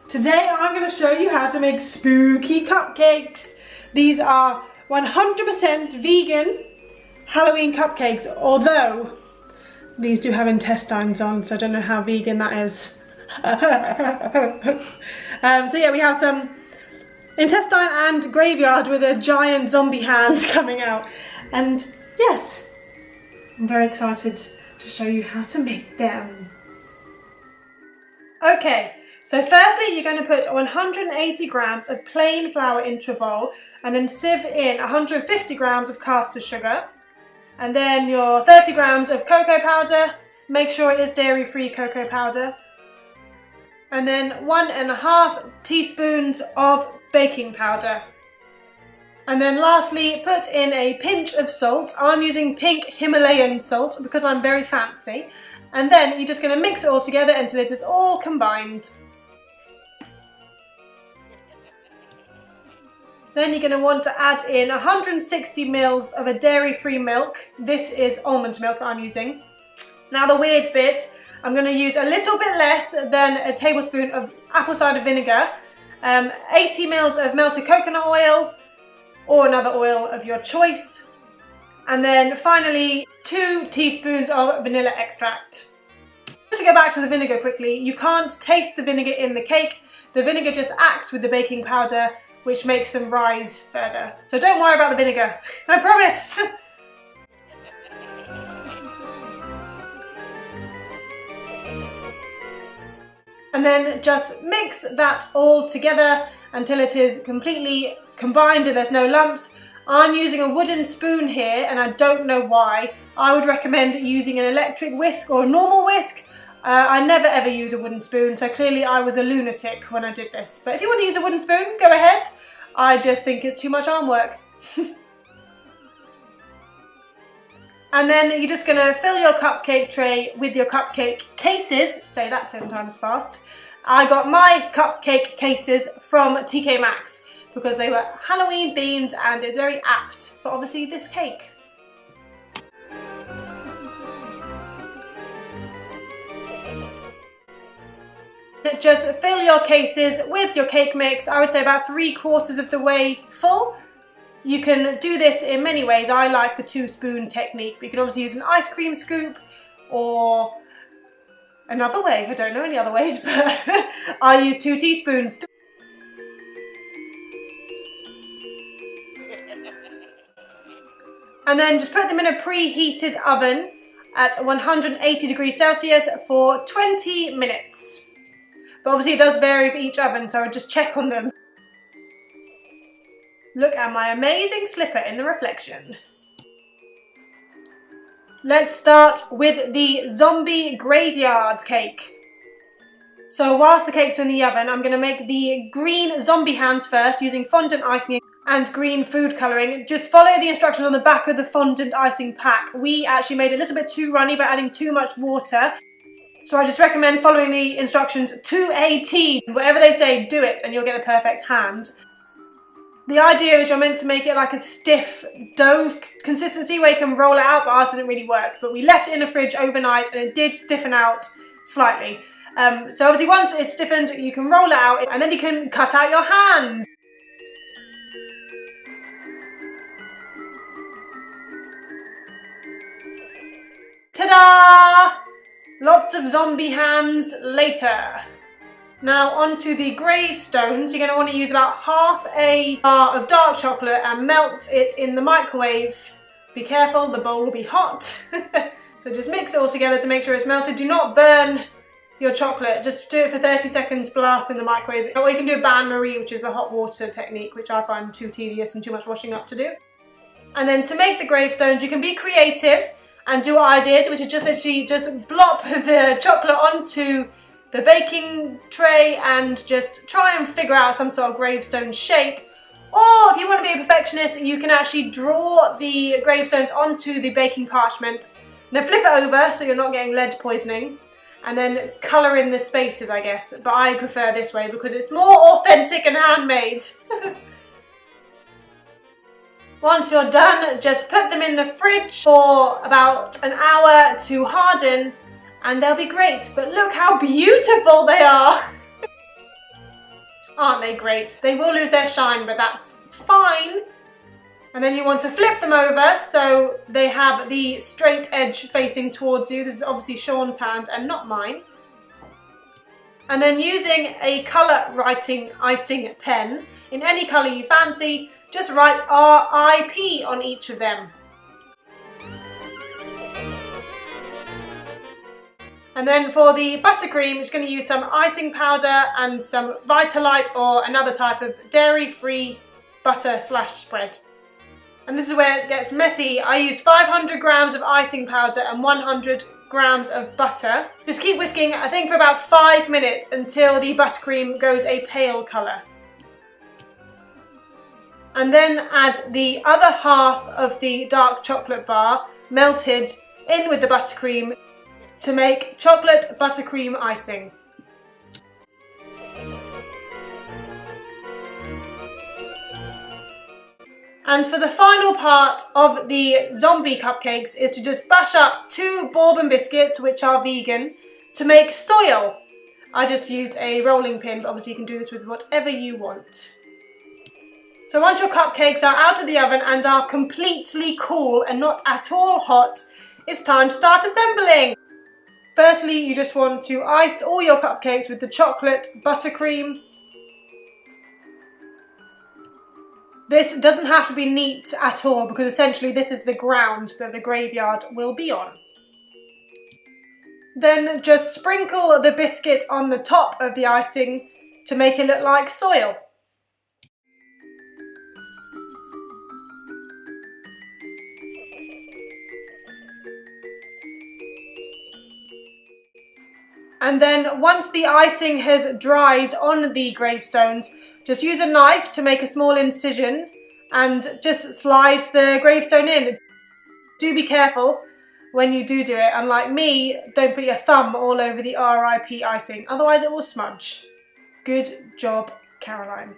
Today I'm going to show you how to make spooky cupcakes. These are 100% vegan Halloween cupcakes, although these do have intestines on, so I don't know how vegan that is. So yeah, we have some intestine and graveyard with a giant zombie hand coming out. And yes, I'm very excited to show you how to make them. Okay. So firstly, you're going to put 180 grams of plain flour into a bowl and then sieve in 150 grams of caster sugar. And then your 30 grams of cocoa powder. Make sure it is dairy-free cocoa powder. And then 1.5 teaspoons of baking powder. And then lastly, put in a pinch of salt. I'm using pink Himalayan salt because I'm very fancy. And then you're just going to mix it all together until it is all combined. Then you're going to want to add in 160 ml of a dairy-free milk. This is almond milk that I'm using. Now the weird bit, I'm going to use a little bit less than a tablespoon of apple cider vinegar, 80 ml of melted coconut oil, or another oil of your choice, and then finally 2 teaspoons of vanilla extract. Just to go back to the vinegar quickly, you can't taste the vinegar in the cake. The vinegar just acts with the baking powder, which makes them rise further. So don't worry about the vinegar, I promise! And then just mix that all together until it is completely combined and there's no lumps. I'm using a wooden spoon here and I don't know why. I would recommend using an electric whisk or a normal whisk. I never ever use a wooden spoon, so clearly I was a lunatic when I did this. But if you want to use a wooden spoon, go ahead. I just think it's too much arm work. And then you're just going to fill your cupcake tray with your cupcake cases. Say that 10 times fast. I got my cupcake cases from TK Maxx because they were Halloween themed and it's very apt for obviously this cake. Just fill your cases with your cake mix. I would say about 3/4 of the way full. You can do this in many ways. I like the 2-spoon technique, but you can obviously use an ice cream scoop or another way. I don't know any other ways, but I use 2 teaspoons. And then just put them in a preheated oven at 180 degrees Celsius for 20 minutes. But obviously it does vary for each oven, so I just check on them. Look at my amazing slipper in the reflection. Let's start with the zombie graveyard cake. So whilst the cakes are in the oven, I'm going to make the green zombie hands first using fondant icing and green food colouring. Just follow the instructions on the back of the fondant icing pack. We actually made it a little bit too runny by adding too much water. So I just recommend following the instructions to a T. Whatever they say, do it and you'll get the perfect hand. The idea is you're meant to make it like a stiff dough consistency where you can roll it out, but ours didn't really work. But we left it in the fridge overnight and it did stiffen out slightly. So obviously once it's stiffened, you can roll it out and then you can cut out your hands. Ta-da! Lots of zombie hands later. Now onto the gravestones. You're going to want to use about half a bar of dark chocolate and melt it in the microwave. Be careful, the bowl will be hot. So just mix it all together to make sure it's melted. Do not burn your chocolate. Just do it for 30 seconds, blast in the microwave. Or you can do bain-marie, which is the hot water technique, which I find too tedious and too much washing up to do. And then to make the gravestones, you can be creative and do what I did, which is just literally just blop the chocolate onto the baking tray and just try and figure out some sort of gravestone shape. Or if you want to be a perfectionist, you can actually draw the gravestones onto the baking parchment, then flip it over so you're not getting lead poisoning, and then colour in the spaces, I guess. But I prefer this way because it's more authentic and handmade. Once you're done, just put them in the fridge for about an hour to harden and they'll be great. But look how beautiful they are! Aren't they great? They will lose their shine, but that's fine. And then you want to flip them over so they have the straight edge facing towards you. This is obviously Sean's hand and not mine. And then using a colour writing icing pen, in any colour you fancy, just write RIP on each of them. And then for the buttercream, I'm just going to use some icing powder and some Vitalite or another type of dairy-free butter slash spread. And this is where it gets messy. I use 500 grams of icing powder and 100 grams of butter. Just keep whisking, I think for about 5 minutes until the buttercream goes a pale colour. And then add the other half of the dark chocolate bar, melted, in with the buttercream to make chocolate buttercream icing. And for the final part of the zombie cupcakes is to just bash up 2 Bourbon biscuits, which are vegan, to make soil. I just used a rolling pin, but obviously you can do this with whatever you want. So once your cupcakes are out of the oven and are completely cool and not at all hot, it's time to start assembling. Firstly, you just want to ice all your cupcakes with the chocolate buttercream. This doesn't have to be neat at all because essentially this is the ground that the graveyard will be on. Then just sprinkle the biscuit on the top of the icing to make it look like soil. And then once the icing has dried on the gravestones, just use a knife to make a small incision and just slide the gravestone in. Do be careful when you do it. Unlike me, don't put your thumb all over the RIP icing, otherwise it will smudge. Good job, Caroline.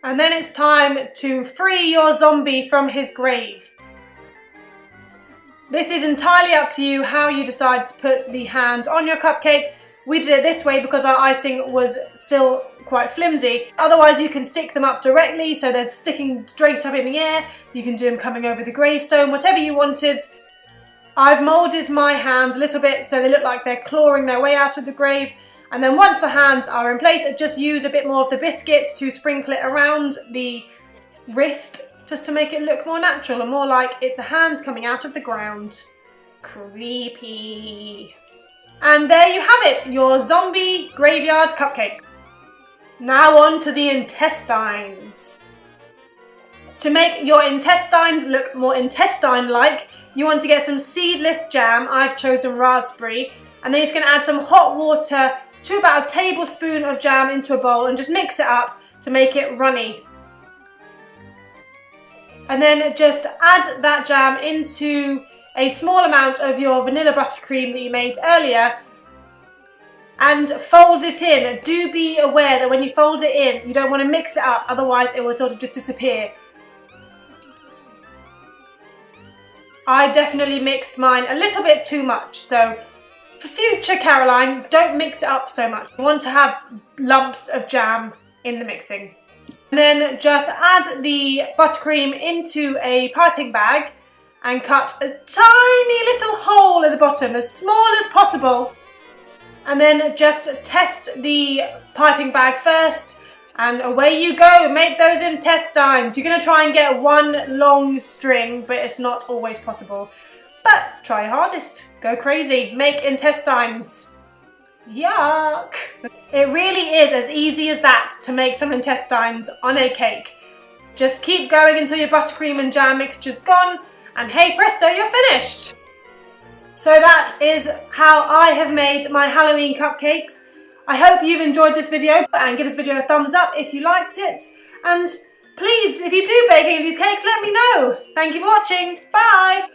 And then it's time to free your zombie from his grave. This is entirely up to you how you decide to put the hand on your cupcake. We did it this way because our icing was still quite flimsy. Otherwise you can stick them up directly so they're sticking straight up in the air. You can do them coming over the gravestone, whatever you wanted. I've moulded my hands a little bit so they look like they're clawing their way out of the grave. And then once the hands are in place, just use a bit more of the biscuits to sprinkle it around the wrist, just to make it look more natural and more like it's a hand coming out of the ground. Creepy. And there you have it, your zombie graveyard cupcake. Now on to the intestines. To make your intestines look more intestine-like, you want to get some seedless jam. I've chosen raspberry. And then you're just going to add some hot water to about a tablespoon of jam into a bowl and just mix it up to make it runny. And then just add that jam into a small amount of your vanilla buttercream that you made earlier and fold it in. Do be aware that when you fold it in, you don't want to mix it up, otherwise it will sort of just disappear. I definitely mixed mine a little bit too much, so for future Caroline, don't mix it up so much. You want to have lumps of jam in the mixing. And then just add the buttercream into a piping bag and cut a tiny little hole at the bottom, as small as possible. And then just test the piping bag first and away you go, make those intestines. You're going to try and get one long string, but it's not always possible. But try your hardest, go crazy, make intestines. Yuck! It really is as easy as that to make some intestines on a cake. Just keep going until your buttercream and jam mixture's gone, and hey presto, you're finished! So that is how I have made my Halloween cupcakes. I hope you've enjoyed this video, and give this video a thumbs up if you liked it. And please, if you do bake any of these cakes, let me know. Thank you for watching. Bye!